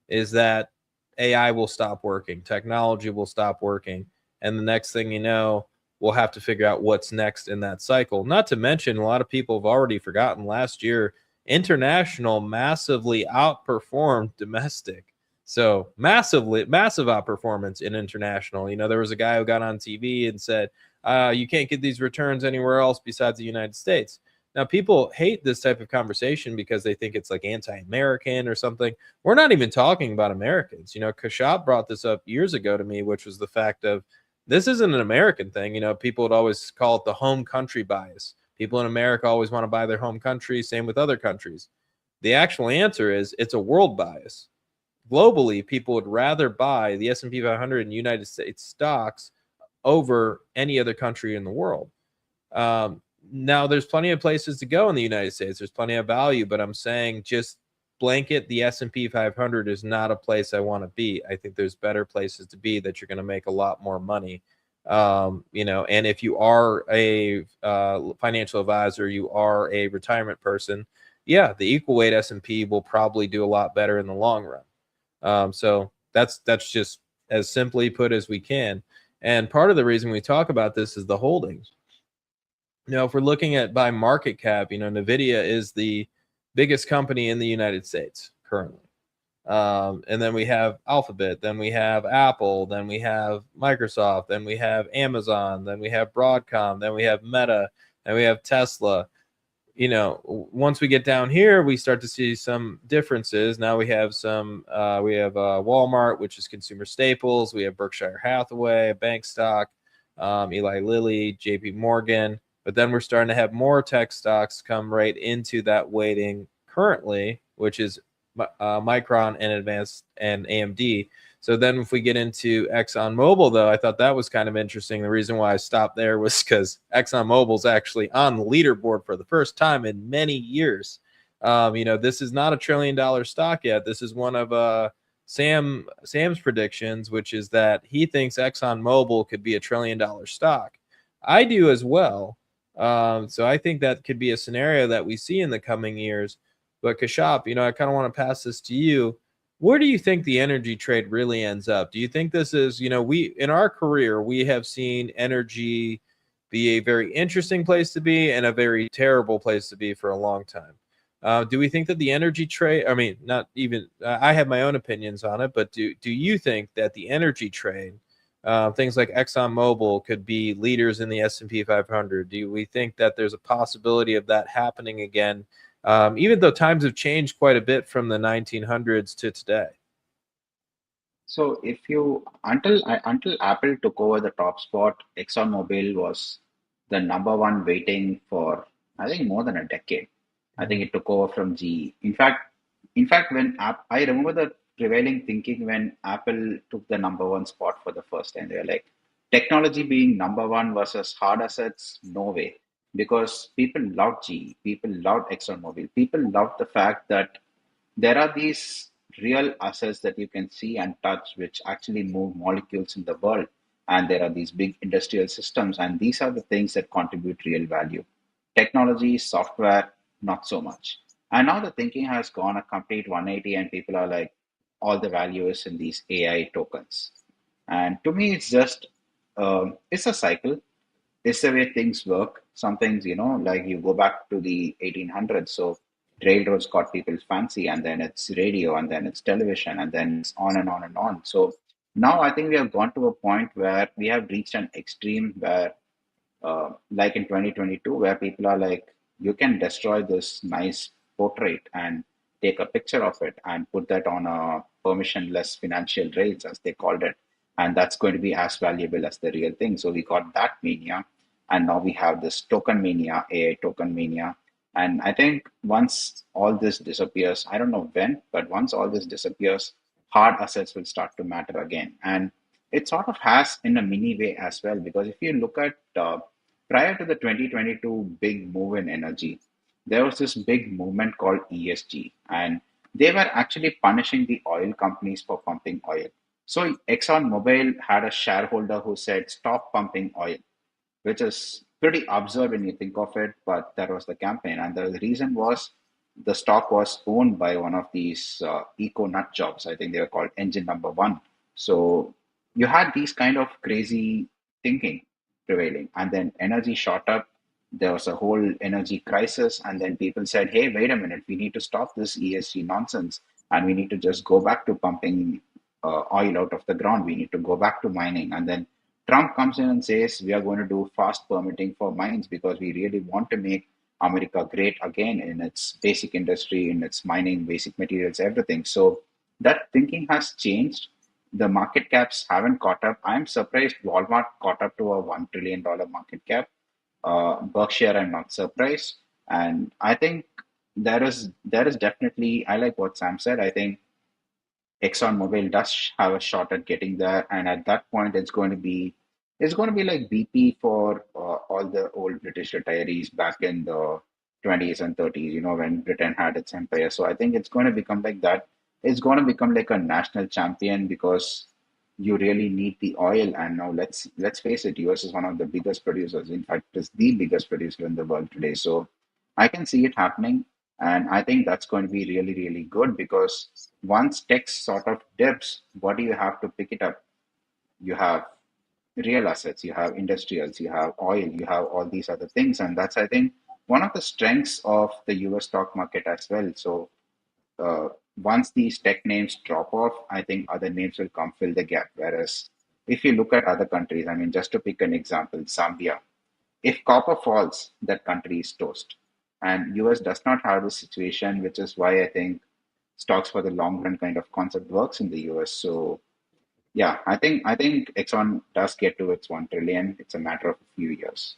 is that AI will stop working, technology will stop working, and the next thing you know, we'll have to figure out what's next in that cycle. Not to mention, a lot of people have already forgotten last year, international massively outperformed domestic. So massive outperformance in international. There was a guy who got on TV and said, you can't get these returns anywhere else besides the United States. Now, people hate this type of conversation because they think it's like anti-American or something. We're not even talking about Americans. Kashab brought this up years ago to me, which was the fact of, this isn't an American thing. People would always call it the home country bias. People in America always want to buy their home country. Same with other countries. The actual answer is it's a world bias. Globally, people would rather buy the S&P 500 and United States stocks over any other country in the world. Now, there's plenty of places to go in the United States. There's plenty of value, but I'm saying just blanket the S&P 500 is not a place I want to be. I think there's better places to be that you're going to make a lot more money. And if you are a financial advisor, you are a retirement person, yeah, the equal weight S&P will probably do a lot better in the long run. So that's just as simply put as we can. And part of the reason we talk about this is the holdings. If we're looking at by market cap, NVIDIA is the biggest company in the United States currently. And then we have Alphabet, then we have Apple, then we have Microsoft, then we have Amazon, then we have Broadcom, then we have Meta, then we have Tesla. Once we get down here, we start to see some differences. Now we have Walmart, which is consumer staples. We have Berkshire Hathaway, bank stock, Eli Lilly, JP Morgan. But then we're starting to have more tech stocks come right into that weighting currently, which is Micron and Advanced and AMD. So then if we get into ExxonMobil, though, I thought that was kind of interesting. The reason why I stopped there was because ExxonMobil is actually on the leaderboard for the first time in many years. This is not $1 trillion stock yet. This is one of Sam's predictions, which is that he thinks ExxonMobil could be $1 trillion stock. I do as well. So I think that could be a scenario that we see in the coming years. But Kashap, I kind of want to pass this to you. Where do you think the energy trade really ends up? Do you think this is, we in our career, we have seen energy be a very interesting place to be and a very terrible place to be for a long time. Do we think that the energy trade, not even, I have my own opinions on it, but do you think that the energy trade, things like ExxonMobil could be leaders in the S&P 500? Do we think that there's a possibility of that happening again? Even though times have changed quite a bit from the 1900s to today. So until Apple took over the top spot, ExxonMobil was the number one waiting for, I think, more than a decade. I think it took over from GE. In fact, I remember the prevailing thinking when Apple took the number one spot for the first time. They were like, technology being number one versus hard assets, no way. Because people loved GE, people loved ExxonMobil, people loved the fact that there are these real assets that you can see and touch which actually move molecules in the world. And there are these big industrial systems, and these are the things that contribute real value. Technology, software, not so much. And now the thinking has gone a complete 180, and people are like, all the value is in these AI tokens. And to me, it's a cycle. It's the way things work. Some things, like you go back to the 1800s. So railroads got people fancy, and then it's radio, and then it's television, and then it's on and on and on. So now I think we have gone to a point where we have reached an extreme where, like in 2022, where people are like, you can destroy this nice portrait and take a picture of it and put that on a permissionless financial rails, as they called it. And that's going to be as valuable as the real thing. So we got that mania. And now we have this token mania, AI token mania. And I think once all this disappears, I don't know when, but once all this disappears, hard assets will start to matter again. And it sort of has in a mini way as well, because if you look at prior to the 2022 big move in energy, there was this big movement called ESG, and they were actually punishing the oil companies for pumping oil. So ExxonMobil had a shareholder who said, "Stop pumping oil," which is pretty absurd when you think of it, but that was the campaign. And the reason was the stock was owned by one of these eco nut jobs. I think they were called Engine Number One. So you had these kind of crazy thinking prevailing. And then energy shot up. There was a whole energy crisis. And then people said, hey, wait a minute, we need to stop this ESG nonsense. And we need to just go back to pumping oil out of the ground. We need to go back to mining. And then Trump comes in and says we are going to do fast permitting for mines because we really want to make America great again in its basic industry, in its mining, basic materials, everything. So that thinking has changed. The market caps haven't caught up. I'm surprised Walmart caught up to a $1 trillion market cap. Berkshire, I'm not surprised. And I think there is definitely, I like what Sam said. I think ExxonMobil does have a shot at getting there, and at that point, it's going to be like BP for all the old British retirees back in the 20s and 30s. When Britain had its empire. So I think it's going to become like that. It's going to become like a national champion because you really need the oil. And now let's face it, US is one of the biggest producers. In fact, it's the biggest producer in the world today. So I can see it happening. And I think that's going to be really, really good because once tech sort of dips, what do you have to pick it up? You have real assets, you have industrials, you have oil, you have all these other things. And that's, I think, one of the strengths of the US stock market as well. So uh, once these tech names drop off, I think other names will come fill the gap. Whereas if you look at other countries, I mean, just to pick an example, Zambia, if copper falls, that country is toast. And US does not have this situation, which is why I think stocks for the long run kind of concept works in the US. So yeah, I think Exxon does get to its 1 trillion. It's a matter of a few years.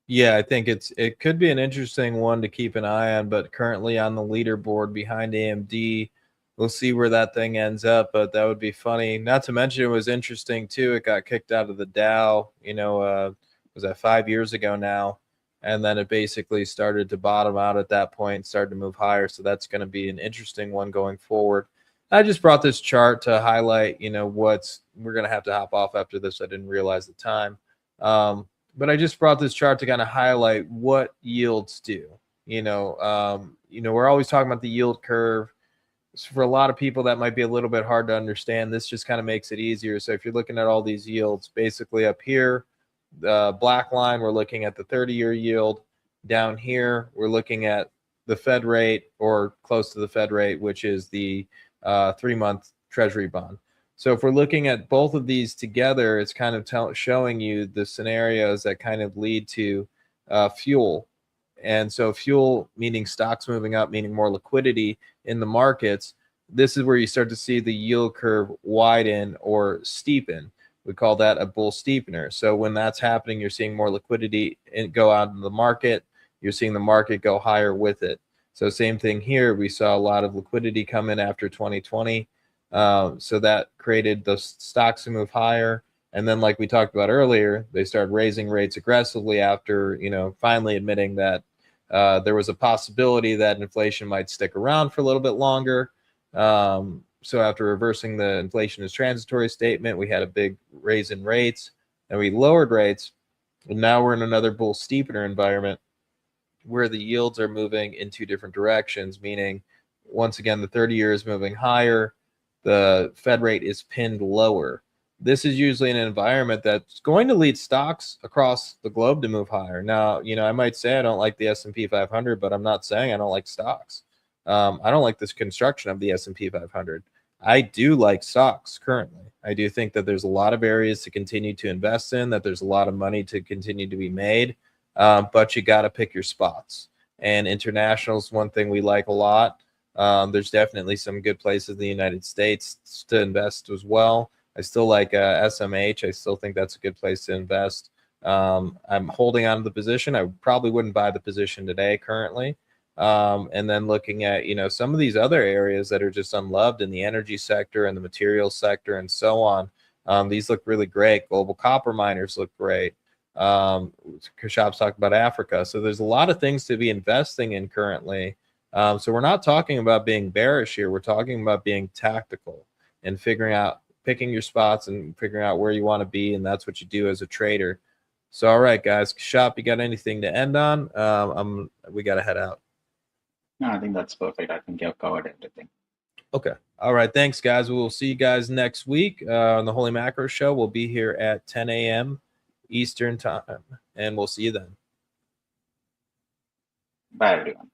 Yeah, I think it could be an interesting one to keep an eye on, but currently on the leaderboard behind AMD. We'll see where that thing ends up, but that would be funny. Not to mention it was interesting too. It got kicked out of the Dow, was that 5 years ago now? And then it basically started to bottom out at that point, started to move higher. So that's going to be an interesting one going forward. I just brought this chart to highlight, we're going to have to hop off after this. I didn't realize the time. But I just brought this chart to kind of highlight what yields do. We're always talking about the yield curve. So for a lot of people, that might be a little bit hard to understand. This just kind of makes it easier. So if you're looking at all these yields, basically up here, the black line, we're looking at the 30-year yield. Down here, we're looking at the Fed rate or close to the Fed rate, which is the 3-month Treasury bond. So if we're looking at both of these together, it's kind of showing you the scenarios that kind of lead to fuel. And so fuel, meaning stocks moving up, meaning more liquidity in the markets. This is where you start to see the yield curve widen or steepen. We call that a bull steepener. So when that's happening, you're seeing more liquidity go out in the market. You're seeing the market go higher with it. So same thing here. We saw a lot of liquidity come in after 2020. So that created the stocks to move higher. And then, like we talked about earlier, they started raising rates aggressively after, finally admitting that there was a possibility that inflation might stick around for a little bit longer. So after reversing the inflation is transitory statement, we had a big raise in rates and we lowered rates. And now we're in another bull steepener environment where the yields are moving in two different directions, meaning once again, the 30-year is moving higher. The Fed rate is pinned lower. this is usually an environment that's going to lead stocks across the globe to move higher. Now, I might say I don't like the S&P 500, but I'm not saying I don't like stocks. I don't like this construction of the S&P 500. I do like stocks currently. I do think that there's a lot of areas to continue to invest in, that there's a lot of money to continue to be made, but you got to pick your spots. And international is one thing we like a lot. There's definitely some good places in the United States to invest as well. I still like SMH. I still think that's a good place to invest. I'm holding on to the position. I probably wouldn't buy the position today currently. And then looking at, some of these other areas that are just unloved in the energy sector and the materials sector and so on. These look really great. Global copper miners look great. Kashop's talked about Africa. So there's a lot of things to be investing in currently. So we're not talking about being bearish here. We're talking about being tactical and picking your spots and figuring out where you want to be. And that's what you do as a trader. So, all right, guys, Kashop, you got anything to end on? We got to head out. No, I think that's perfect. I think you've covered everything. Okay. All right. Thanks, guys. We will see you guys next week on the Holy Macro Show. We'll be here at 10 a.m. Eastern time, and we'll see you then. Bye, everyone.